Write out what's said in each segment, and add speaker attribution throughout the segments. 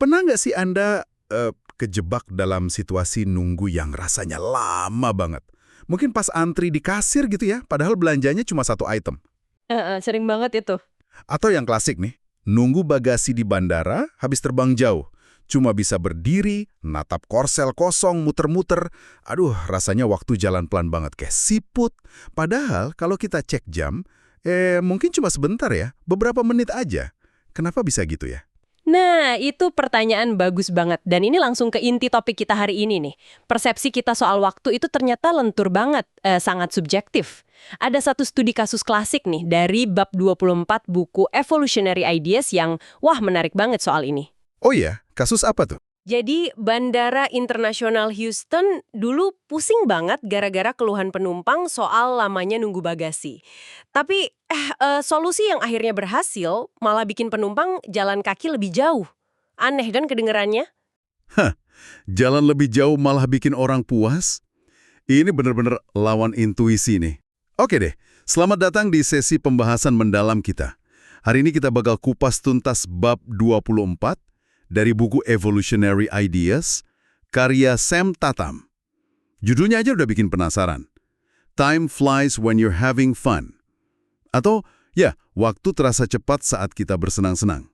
Speaker 1: Pernah nggak sih Anda kejebak dalam situasi nunggu yang rasanya lama banget? Mungkin pas antri di kasir gitu ya, padahal belanjanya cuma satu item.
Speaker 2: Sering banget itu.
Speaker 1: Atau yang klasik nih, nunggu bagasi di bandara habis terbang jauh. Cuma bisa berdiri, natap korsel kosong, muter-muter. Aduh, rasanya waktu jalan pelan banget kayak siput. Padahal kalau kita cek jam, mungkin cuma sebentar ya, beberapa menit aja. Kenapa bisa gitu ya?
Speaker 2: Nah, itu pertanyaan bagus banget. Dan ini langsung ke inti topik kita hari ini nih. Persepsi kita soal waktu itu ternyata lentur banget, sangat subjektif. Ada satu studi kasus klasik nih dari bab 24 buku Evolutionary Ideas yang, wah menarik banget soal ini.
Speaker 1: Oh iya, kasus apa tuh?
Speaker 2: Jadi, Bandara Internasional Houston dulu pusing banget gara-gara keluhan penumpang soal lamanya nunggu bagasi. Tapi, solusi yang akhirnya berhasil malah bikin penumpang jalan kaki lebih jauh. Aneh kan kedengerannya?
Speaker 1: Hah, jalan lebih jauh malah bikin orang puas? Ini bener-bener lawan intuisi nih. Oke deh, selamat datang di sesi pembahasan mendalam kita. Hari ini kita bakal kupas tuntas bab 24 dari buku Evolutionary Ideas, karya Sam Tatam. Judulnya aja udah bikin penasaran. Time flies when you're having fun. Atau, ya, waktu terasa cepat saat kita bersenang-senang.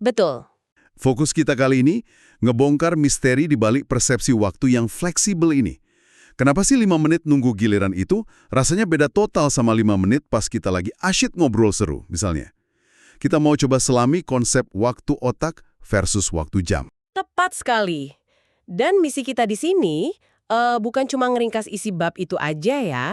Speaker 2: Betul.
Speaker 1: Fokus kita kali ini ngebongkar misteri di balik persepsi waktu yang fleksibel ini. Kenapa sih 5 menit nunggu giliran itu rasanya beda total sama 5 menit pas kita lagi asyik ngobrol seru, misalnya. Kita mau coba selami konsep waktu otak versus waktu jam.
Speaker 2: Tepat sekali. Dan misi kita di sini bukan cuma ngeringkas isi bab itu aja ya.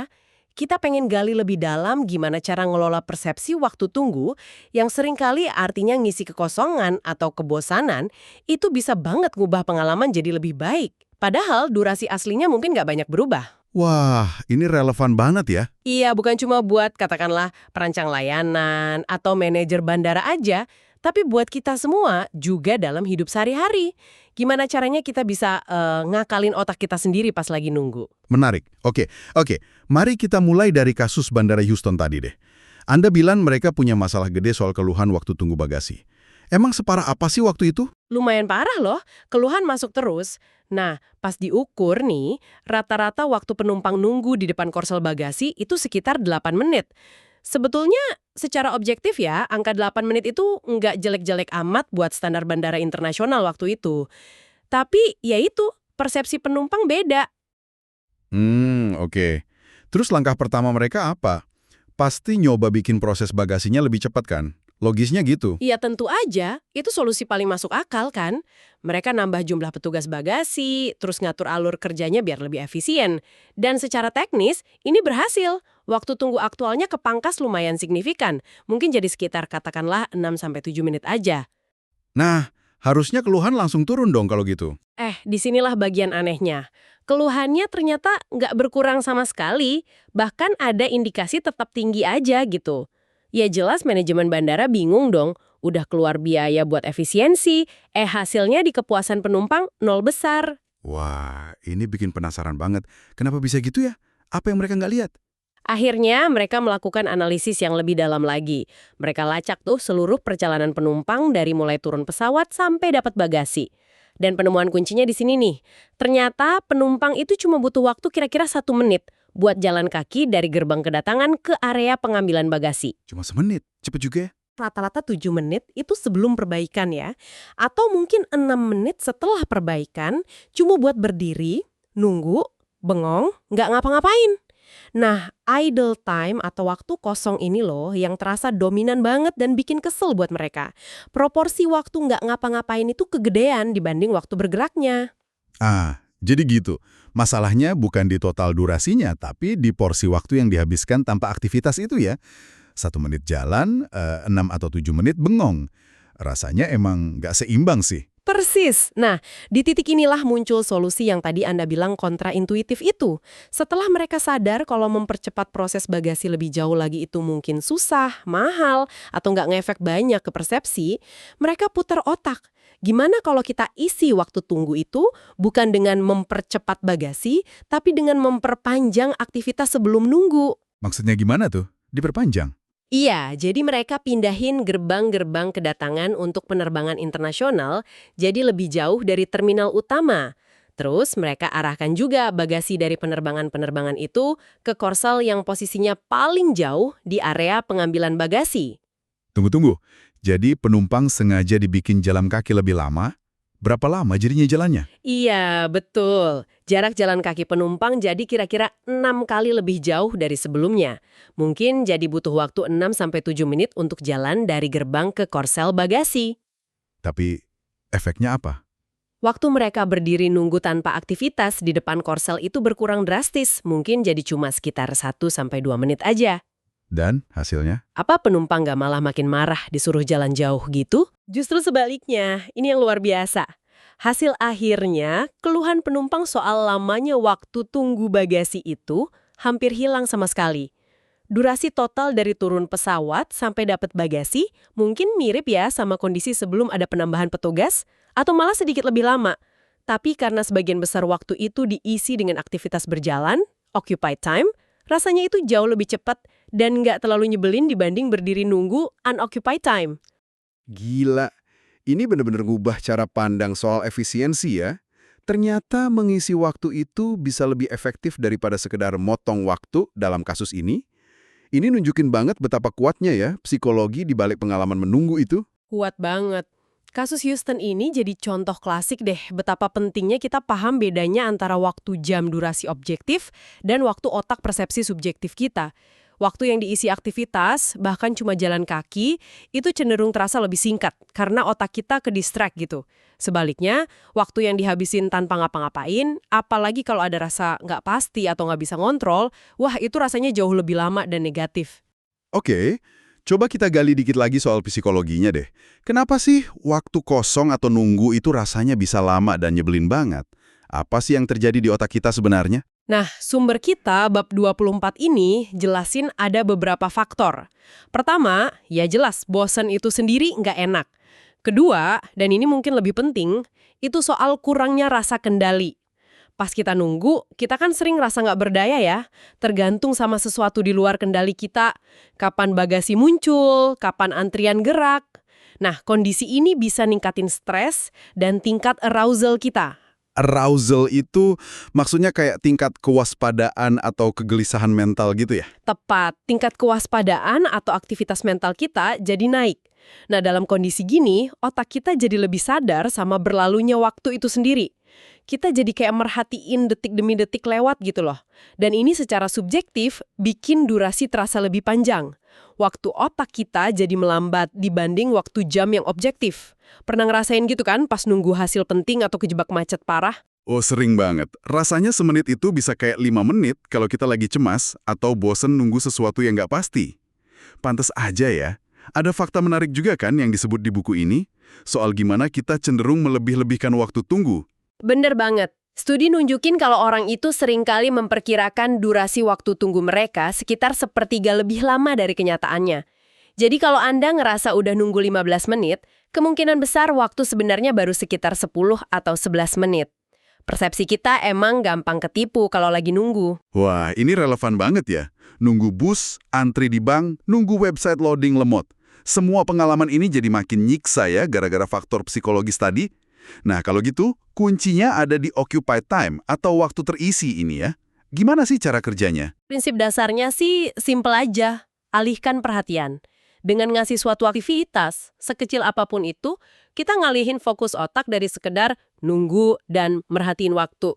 Speaker 2: Kita pengen gali lebih dalam gimana cara ngelola persepsi waktu tunggu yang seringkali artinya ngisi kekosongan atau kebosanan, itu bisa banget ngubah pengalaman jadi lebih baik. Padahal durasi aslinya mungkin nggak banyak berubah.
Speaker 1: Wah, ini relevan banget ya.
Speaker 2: Iya, bukan cuma buat katakanlah perancang layanan atau manajer bandara aja, tapi buat kita semua juga dalam hidup sehari-hari. Gimana caranya kita bisa ngakalin otak kita sendiri pas lagi nunggu?
Speaker 1: Menarik. Oke. Mari kita mulai dari kasus Bandara Houston tadi deh. Anda bilang mereka punya masalah gede soal keluhan waktu tunggu bagasi. Emang separah apa sih waktu itu?
Speaker 2: Lumayan parah loh, keluhan masuk terus. Nah, pas diukur nih, rata-rata waktu penumpang nunggu di depan korsel bagasi itu sekitar 8 menit. Sebetulnya secara objektif ya, angka 8 menit itu nggak jelek-jelek amat buat standar bandara internasional waktu itu. Tapi ya itu, persepsi penumpang beda.
Speaker 1: Oke. Terus langkah pertama mereka apa? Pasti nyoba bikin proses bagasinya lebih cepat kan? Logisnya gitu.
Speaker 2: Ya tentu aja, itu solusi paling masuk akal kan. Mereka nambah jumlah petugas bagasi, terus ngatur alur kerjanya biar lebih efisien. Dan secara teknis, ini berhasil. Waktu tunggu aktualnya kepangkas lumayan signifikan. Mungkin jadi sekitar katakanlah 6-7 menit aja.
Speaker 1: Nah, harusnya keluhan langsung turun dong kalau gitu.
Speaker 2: Disinilah bagian anehnya. Keluhannya ternyata nggak berkurang sama sekali. Bahkan ada indikasi tetap tinggi aja gitu. Ya jelas manajemen bandara bingung dong, udah keluar biaya buat efisiensi, hasilnya di kepuasan penumpang nol besar.
Speaker 1: Wah, ini bikin penasaran banget. Kenapa bisa gitu ya? Apa yang mereka nggak lihat?
Speaker 2: Akhirnya mereka melakukan analisis yang lebih dalam lagi. Mereka lacak tuh seluruh perjalanan penumpang dari mulai turun pesawat sampai dapat bagasi. Dan penemuan kuncinya di sini nih, ternyata penumpang itu cuma butuh waktu kira-kira 1 menit buat jalan kaki dari gerbang kedatangan ke area pengambilan bagasi.
Speaker 1: Cuma semenit, cepet juga ya.
Speaker 2: Rata-rata 7 menit itu sebelum perbaikan ya. Atau mungkin 6 menit setelah perbaikan, cuma buat berdiri, nunggu, bengong, nggak ngapa-ngapain. Nah, idle time atau waktu kosong ini loh yang terasa dominan banget dan bikin kesel buat mereka. Proporsi waktu nggak ngapa-ngapain itu kegedean dibanding waktu bergeraknya.
Speaker 1: Jadi gitu. Masalahnya bukan di total durasinya, tapi di porsi waktu yang dihabiskan tanpa aktivitas itu ya. 1 menit jalan, 6 atau 7 menit bengong. Rasanya emang nggak seimbang sih.
Speaker 2: Persis. Nah, di titik inilah muncul solusi yang tadi Anda bilang kontraintuitif itu. Setelah mereka sadar kalau mempercepat proses bagasi lebih jauh lagi itu mungkin susah, mahal, atau nggak ngefek banyak ke persepsi, mereka putar otak. Gimana kalau kita isi waktu tunggu itu bukan dengan mempercepat bagasi, tapi dengan memperpanjang aktivitas sebelum nunggu?
Speaker 1: Maksudnya gimana tuh? Diperpanjang?
Speaker 2: Iya, jadi mereka pindahin gerbang-gerbang kedatangan untuk penerbangan internasional jadi lebih jauh dari terminal utama. Terus mereka arahkan juga bagasi dari penerbangan-penerbangan itu ke korsel yang posisinya paling jauh di area pengambilan bagasi.
Speaker 1: Tunggu-tunggu. Jadi penumpang sengaja dibikin jalan kaki lebih lama? Berapa lama jadinya jalannya?
Speaker 2: Iya, betul. Jarak jalan kaki penumpang jadi kira-kira 6 kali lebih jauh dari sebelumnya. Mungkin jadi butuh waktu 6-7 menit untuk jalan dari gerbang ke korsel bagasi.
Speaker 1: Tapi efeknya apa?
Speaker 2: Waktu mereka berdiri nunggu tanpa aktivitas di depan korsel itu berkurang drastis, mungkin jadi cuma sekitar 1-2 menit aja.
Speaker 1: Dan hasilnya?
Speaker 2: Apa penumpang nggak malah makin marah disuruh jalan jauh gitu? Justru sebaliknya, ini yang luar biasa. Hasil akhirnya, keluhan penumpang soal lamanya waktu tunggu bagasi itu hampir hilang sama sekali. Durasi total dari turun pesawat sampai dapat bagasi mungkin mirip ya sama kondisi sebelum ada penambahan petugas, atau malah sedikit lebih lama. Tapi karena sebagian besar waktu itu diisi dengan aktivitas berjalan, occupied time, rasanya itu jauh lebih cepat dan nggak terlalu nyebelin dibanding berdiri nunggu unoccupied time.
Speaker 3: Gila, ini benar-benar ngubah cara pandang soal efisiensi ya. Ternyata mengisi waktu itu bisa lebih efektif daripada sekedar motong waktu dalam kasus ini. Ini nunjukin banget betapa kuatnya ya psikologi di balik pengalaman menunggu itu.
Speaker 2: Kuat banget. Kasus Houston ini jadi contoh klasik deh betapa pentingnya kita paham bedanya antara waktu jam durasi objektif dan waktu otak persepsi subjektif kita. Waktu yang diisi aktivitas, bahkan cuma jalan kaki, itu cenderung terasa lebih singkat karena otak kita ke distract gitu. Sebaliknya, waktu yang dihabisin tanpa ngapa-ngapain, apalagi kalau ada rasa nggak pasti atau nggak bisa ngontrol, wah itu rasanya jauh lebih lama dan negatif.
Speaker 1: Oke, coba kita gali dikit lagi soal psikologinya deh. Kenapa sih waktu kosong atau nunggu itu rasanya bisa lama dan nyebelin banget? Apa sih yang terjadi di otak kita sebenarnya?
Speaker 2: Nah, sumber kita bab 24 ini jelasin ada beberapa faktor. Pertama, ya jelas bosan itu sendiri nggak enak. Kedua, dan ini mungkin lebih penting, itu soal kurangnya rasa kendali. Pas kita nunggu, kita kan sering rasa nggak berdaya ya, tergantung sama sesuatu di luar kendali kita. Kapan bagasi muncul, kapan antrian gerak. Nah, kondisi ini bisa ningkatin stres dan tingkat arousal kita.
Speaker 1: Arousal itu maksudnya kayak tingkat kewaspadaan atau kegelisahan mental gitu ya?
Speaker 2: Tepat, tingkat kewaspadaan atau aktivitas mental kita jadi naik. Nah, dalam kondisi gini, otak kita jadi lebih sadar sama berlalunya waktu itu sendiri. Kita jadi kayak merhatiin detik demi detik lewat gitu loh. Dan ini secara subjektif bikin durasi terasa lebih panjang. Waktu otak kita jadi melambat dibanding waktu jam yang objektif. Pernah ngerasain gitu kan pas nunggu hasil penting atau kejebak macet parah?
Speaker 1: Oh, sering banget. Rasanya semenit itu bisa kayak 5 menit kalau kita lagi cemas atau bosen nunggu sesuatu yang nggak pasti. Pantes aja ya. Ada fakta menarik juga kan yang disebut di buku ini? Soal gimana kita cenderung melebih-lebihkan waktu tunggu.
Speaker 2: Bener banget. Studi nunjukin kalau orang itu seringkali memperkirakan durasi waktu tunggu mereka sekitar sepertiga lebih lama dari kenyataannya. Jadi kalau Anda ngerasa udah nunggu 15 menit, kemungkinan besar waktu sebenarnya baru sekitar 10 atau 11 menit. Persepsi kita emang gampang ketipu kalau lagi nunggu.
Speaker 1: Wah, ini relevan banget ya. Nunggu bus, antri di bank, nunggu website loading lemot. Semua pengalaman ini jadi makin nyiksa ya gara-gara faktor psikologis tadi. Nah, kalau gitu, kuncinya ada di occupied time atau waktu terisi ini ya. Gimana sih cara kerjanya?
Speaker 2: Prinsip dasarnya sih simple aja, alihkan perhatian. Dengan ngasih suatu aktivitas, sekecil apapun itu, kita ngalihin fokus otak dari sekedar nunggu dan merhatiin waktu.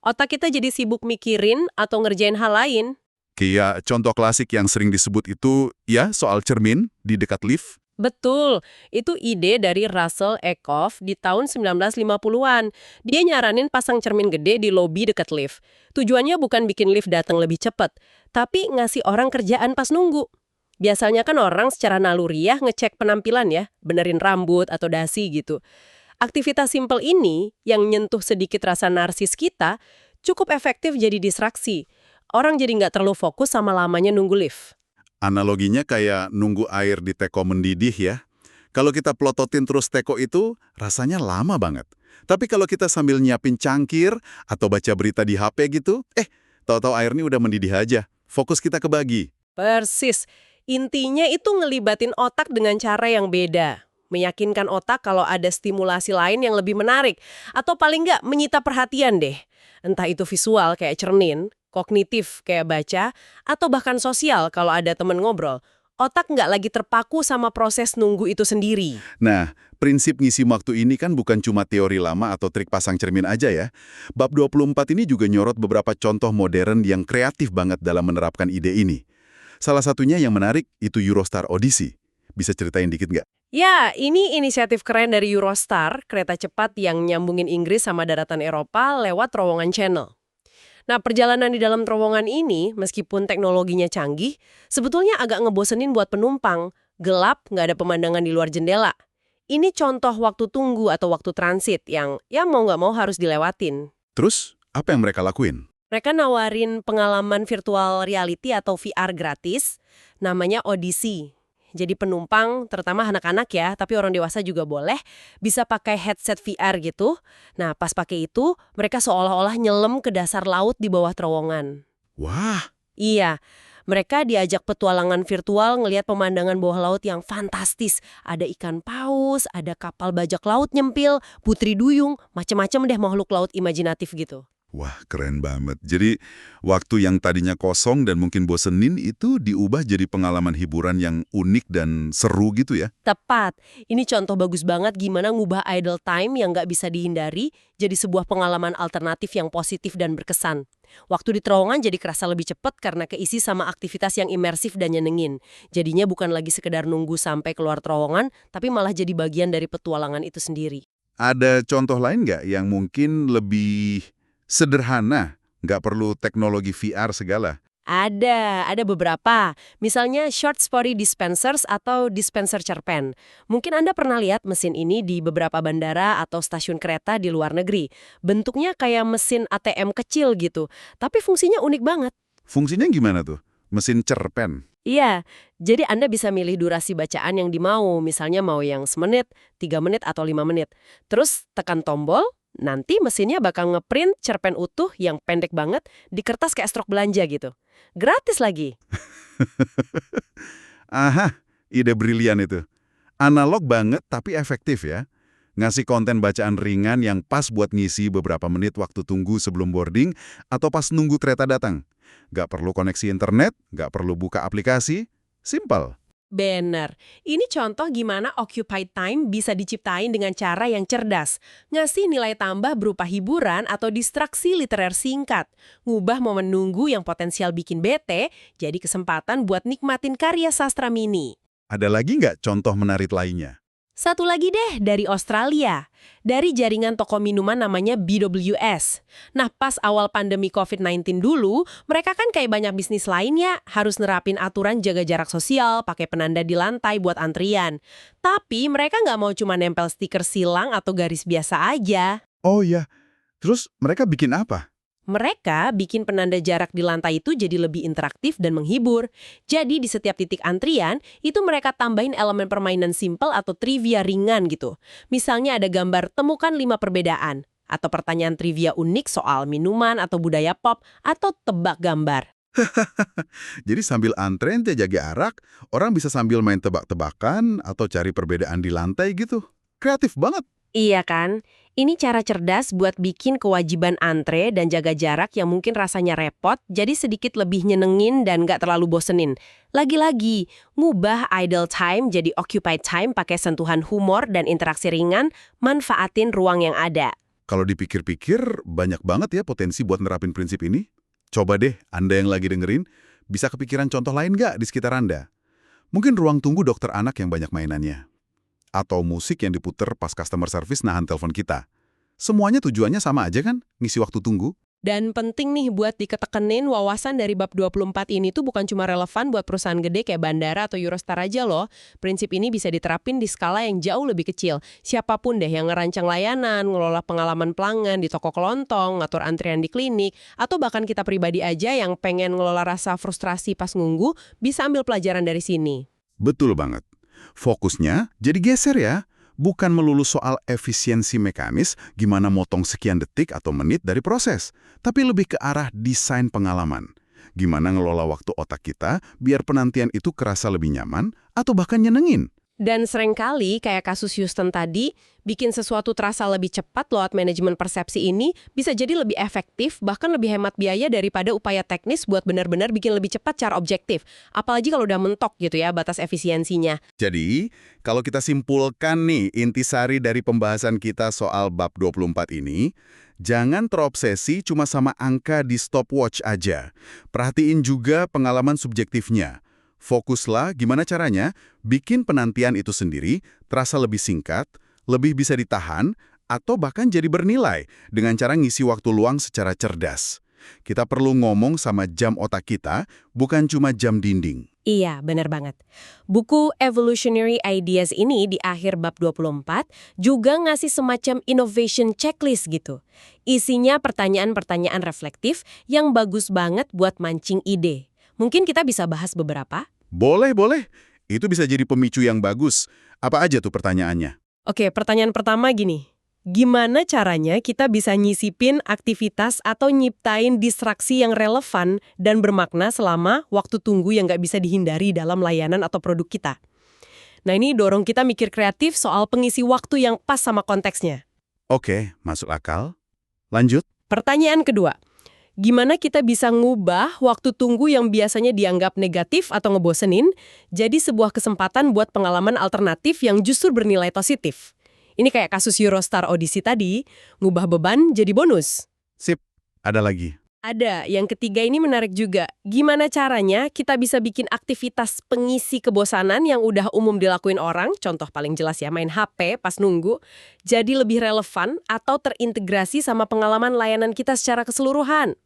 Speaker 2: Otak kita jadi sibuk mikirin atau ngerjain hal lain.
Speaker 1: Kayak contoh klasik yang sering disebut itu, ya soal cermin di dekat lift.
Speaker 2: Betul, itu ide dari Russell Eckhoff di tahun 1950-an. Dia nyaranin pasang cermin gede di lobi dekat lift. Tujuannya bukan bikin lift datang lebih cepat, tapi ngasih orang kerjaan pas nunggu. Biasanya kan orang secara naluriah ngecek penampilan ya, benerin rambut atau dasi gitu. Aktivitas simpel ini yang nyentuh sedikit rasa narsis kita cukup efektif jadi distraksi. Orang jadi nggak terlalu fokus sama lamanya nunggu lift.
Speaker 1: Analoginya kayak nunggu air di teko mendidih ya. Kalau kita plototin terus teko itu, rasanya lama banget. Tapi kalau kita sambil nyiapin cangkir atau baca berita di HP gitu, tahu-tahu airnya udah mendidih aja. Fokus kita kebagi.
Speaker 2: Persis. Intinya itu ngelibatin otak dengan cara yang beda. Meyakinkan otak kalau ada stimulasi lain yang lebih menarik. Atau paling nggak menyita perhatian deh. Entah itu visual kayak cermin, kognitif kayak baca, atau bahkan sosial kalau ada temen ngobrol. Otak nggak lagi terpaku sama proses nunggu itu sendiri.
Speaker 1: Nah, prinsip ngisi waktu ini kan bukan cuma teori lama atau trik pasang cermin aja ya. Bab 24 ini juga nyorot beberapa contoh modern yang kreatif banget dalam menerapkan ide ini. Salah satunya yang menarik itu Eurostar Odyssey. Bisa ceritain dikit nggak?
Speaker 2: Ya, ini inisiatif keren dari Eurostar, kereta cepat yang nyambungin Inggris sama daratan Eropa lewat terowongan Channel. Nah, perjalanan di dalam terowongan ini, meskipun teknologinya canggih, sebetulnya agak ngebosenin buat penumpang. Gelap, nggak ada pemandangan di luar jendela. Ini contoh waktu tunggu atau waktu transit yang ya mau nggak mau harus dilewatin.
Speaker 1: Terus, apa yang mereka lakuin?
Speaker 2: Mereka nawarin pengalaman virtual reality atau VR gratis, namanya Odyssey. Jadi penumpang, terutama anak-anak ya, tapi orang dewasa juga boleh, bisa pakai headset VR gitu. Nah, pas pakai itu, mereka seolah-olah nyelam ke dasar laut di bawah terowongan.
Speaker 1: Wah,
Speaker 2: Iya, mereka diajak petualangan virtual ngelihat pemandangan bawah laut yang fantastis. Ada ikan paus, ada kapal bajak laut nyempil, putri duyung, macem-macem deh makhluk laut imajinatif gitu.
Speaker 1: wah keren banget. Jadi, waktu yang tadinya kosong dan mungkin bosenin itu diubah jadi pengalaman hiburan yang unik dan seru gitu ya?
Speaker 2: Tepat. Ini contoh bagus banget gimana ngubah idle time yang nggak bisa dihindari jadi sebuah pengalaman alternatif yang positif dan berkesan. Waktu di terowongan jadi kerasa lebih cepat karena keisi sama aktivitas yang imersif dan nyenengin. Jadinya bukan lagi sekedar nunggu sampai keluar terowongan, tapi malah jadi bagian dari petualangan itu sendiri.
Speaker 1: Ada contoh lain nggak yang mungkin lebih sederhana, nggak perlu teknologi VR segala?
Speaker 2: Ada beberapa. Misalnya short spotty dispensers atau dispenser cerpen. Mungkin Anda pernah lihat mesin ini di beberapa bandara atau stasiun kereta di luar negeri. Bentuknya kayak mesin ATM kecil gitu, tapi fungsinya unik banget.
Speaker 1: Fungsinya gimana tuh? Mesin cerpen?
Speaker 2: Iya, jadi Anda bisa milih durasi bacaan yang dimau, misalnya mau yang semenit, 3 menit, atau 5 menit. Terus tekan tombol, nanti mesinnya bakal ngeprint cerpen utuh yang pendek banget di kertas kayak strok belanja gitu. Gratis lagi.
Speaker 1: Aha, ide brilian itu. Analog banget tapi efektif ya. Ngasih konten bacaan ringan yang pas buat ngisi beberapa menit waktu tunggu sebelum boarding atau pas nunggu kereta datang. Nggak perlu koneksi internet, nggak perlu buka aplikasi, simple.
Speaker 2: Bener. Ini contoh gimana occupied time bisa diciptain dengan cara yang cerdas. Ngasih nilai tambah berupa hiburan atau distraksi literer singkat. Ngubah momen nunggu yang potensial bikin bete, jadi kesempatan buat nikmatin karya sastra mini.
Speaker 1: Ada lagi nggak contoh menarik lainnya?
Speaker 2: Satu lagi deh dari Australia, dari jaringan toko minuman namanya BWS. Nah, pas awal pandemi COVID-19 dulu, mereka kan kayak banyak bisnis lainnya, harus nerapin aturan jaga jarak sosial, pakai penanda di lantai buat antrian. Tapi mereka nggak mau cuma nempel stiker silang atau garis biasa aja.
Speaker 1: Oh ya, terus mereka bikin apa?
Speaker 2: Mereka bikin penanda jarak di lantai itu jadi lebih interaktif dan menghibur. Jadi di setiap titik antrian, itu mereka tambahin elemen permainan simpel atau trivia ringan gitu. Misalnya ada gambar temukan 5 perbedaan, atau pertanyaan trivia unik soal minuman atau budaya pop, atau tebak gambar.
Speaker 1: Jadi sambil antrean jaga jarak, orang bisa sambil main tebak-tebakan atau cari perbedaan di lantai gitu. Kreatif banget.
Speaker 2: Iya kan? Ini cara cerdas buat bikin kewajiban antre dan jaga jarak yang mungkin rasanya repot, jadi sedikit lebih nyenengin dan nggak terlalu bosenin. Lagi-lagi, ngubah idle time jadi occupied time pakai sentuhan humor dan interaksi ringan, manfaatin ruang yang ada.
Speaker 1: Kalau dipikir-pikir, banyak banget ya potensi buat nerapin prinsip ini. Coba deh, Anda yang lagi dengerin, bisa kepikiran contoh lain nggak di sekitar Anda? Mungkin ruang tunggu dokter anak yang banyak mainannya. Atau musik yang diputer pas customer service nahan telepon kita. Semuanya tujuannya sama aja kan? Ngisi waktu tunggu.
Speaker 2: Dan penting nih buat diketekenin wawasan dari bab 24 ini tuh bukan cuma relevan buat perusahaan gede kayak bandara atau Eurostar aja loh. Prinsip ini bisa diterapin di skala yang jauh lebih kecil. Siapapun deh yang ngerancang layanan, ngelola pengalaman pelanggan di toko kelontong, ngatur antrian di klinik, atau bahkan kita pribadi aja yang pengen ngelola rasa frustrasi pas nunggu, bisa ambil pelajaran dari sini.
Speaker 1: Betul banget. Fokusnya jadi geser ya. Bukan melulu soal efisiensi mekanis, gimana motong sekian detik atau menit dari proses, tapi lebih ke arah desain pengalaman. Gimana ngelola waktu otak kita biar penantian itu kerasa lebih nyaman atau bahkan nyenengin.
Speaker 2: Dan seringkali, kayak kasus Houston tadi, bikin sesuatu terasa lebih cepat lewat manajemen persepsi ini bisa jadi lebih efektif, bahkan lebih hemat biaya daripada upaya teknis buat benar-benar bikin lebih cepat cara objektif. Apalagi kalau udah mentok gitu ya batas efisiensinya.
Speaker 1: Jadi, kalau kita simpulkan nih intisari dari pembahasan kita soal bab 24 ini, jangan terobsesi cuma sama angka di stopwatch aja. Perhatiin juga pengalaman subjektifnya. Fokuslah gimana caranya bikin penantian itu sendiri terasa lebih singkat, lebih bisa ditahan, atau bahkan jadi bernilai dengan cara ngisi waktu luang secara cerdas. Kita perlu ngomong sama jam otak kita, bukan cuma jam dinding.
Speaker 2: Iya, benar banget. Buku Evolutionary Ideas ini di akhir bab 24 juga ngasih semacam innovation checklist gitu. Isinya pertanyaan-pertanyaan reflektif yang bagus banget buat mancing ide. Mungkin kita bisa bahas beberapa?
Speaker 1: Boleh, boleh. Itu bisa jadi pemicu yang bagus. Apa aja tuh pertanyaannya?
Speaker 2: Oke, pertanyaan pertama gini. Gimana caranya kita bisa nyisipin aktivitas atau nyiptain distraksi yang relevan dan bermakna selama waktu tunggu yang nggak bisa dihindari dalam layanan atau produk kita? Nah, ini dorong kita mikir kreatif soal pengisi waktu yang pas sama konteksnya.
Speaker 1: Oke, masuk akal. Lanjut.
Speaker 2: Pertanyaan kedua. Gimana kita bisa ngubah waktu tunggu yang biasanya dianggap negatif atau ngebosenin jadi sebuah kesempatan buat pengalaman alternatif yang justru bernilai positif? Ini kayak kasus Eurostar Odyssey tadi, ngubah beban jadi bonus.
Speaker 1: Sip, ada lagi.
Speaker 2: Ada, yang ketiga ini menarik juga. Gimana caranya kita bisa bikin aktivitas pengisi kebosanan yang udah umum dilakuin orang, contoh paling jelas ya main HP pas nunggu, jadi lebih relevan atau terintegrasi sama pengalaman layanan kita secara keseluruhan.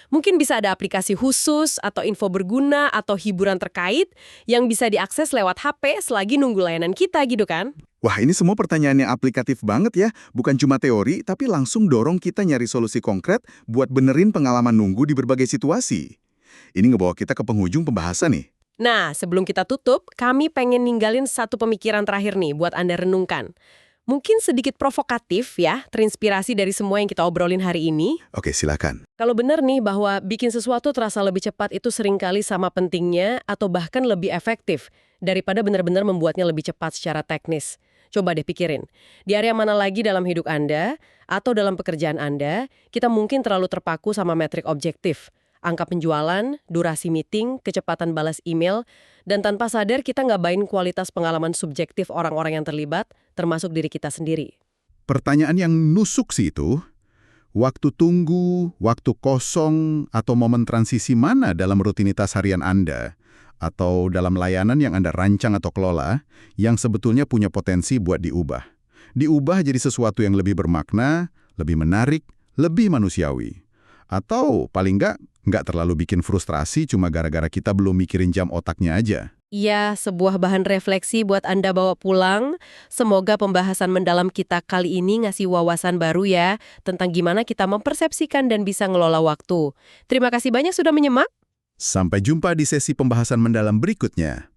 Speaker 2: Mungkin bisa ada aplikasi khusus atau info berguna atau hiburan terkait yang bisa diakses lewat HP selagi nunggu layanan kita gitu kan?
Speaker 3: Wah, ini semua pertanyaan yang aplikatif banget ya. Bukan cuma teori, tapi langsung dorong kita nyari solusi konkret buat benerin pengalaman nunggu di berbagai situasi. Ini ngebawa kita ke penghujung pembahasan nih.
Speaker 2: Nah, sebelum kita tutup, kami pengen ninggalin satu pemikiran terakhir nih buat Anda renungkan. Mungkin sedikit provokatif ya, terinspirasi dari semua yang kita obrolin hari ini.
Speaker 3: Oke, silakan.
Speaker 2: Kalau benar nih bahwa bikin sesuatu terasa lebih cepat itu seringkali sama pentingnya atau bahkan lebih efektif daripada benar-benar membuatnya lebih cepat secara teknis. Coba deh pikirin, di area mana lagi dalam hidup Anda atau dalam pekerjaan Anda, kita mungkin terlalu terpaku sama metrik objektif. Angka penjualan, durasi meeting, kecepatan balas email, dan tanpa sadar kita ngabain kualitas pengalaman subjektif orang-orang yang terlibat, termasuk diri kita sendiri.
Speaker 1: Pertanyaan yang nusuk sih itu, waktu tunggu, waktu kosong, atau momen transisi mana dalam rutinitas harian Anda, atau dalam layanan yang Anda rancang atau kelola, yang sebetulnya punya potensi buat diubah. Diubah jadi sesuatu yang lebih bermakna, lebih menarik, lebih manusiawi. Atau paling nggak terlalu bikin frustrasi cuma gara-gara kita belum mikirin jam otaknya aja.
Speaker 2: Iya, sebuah bahan refleksi buat Anda bawa pulang. Semoga pembahasan mendalam kita kali ini ngasih wawasan baru ya, tentang gimana kita mempersepsikan dan bisa ngelola waktu. Terima kasih banyak sudah menyimak.
Speaker 1: Sampai jumpa di sesi pembahasan mendalam berikutnya.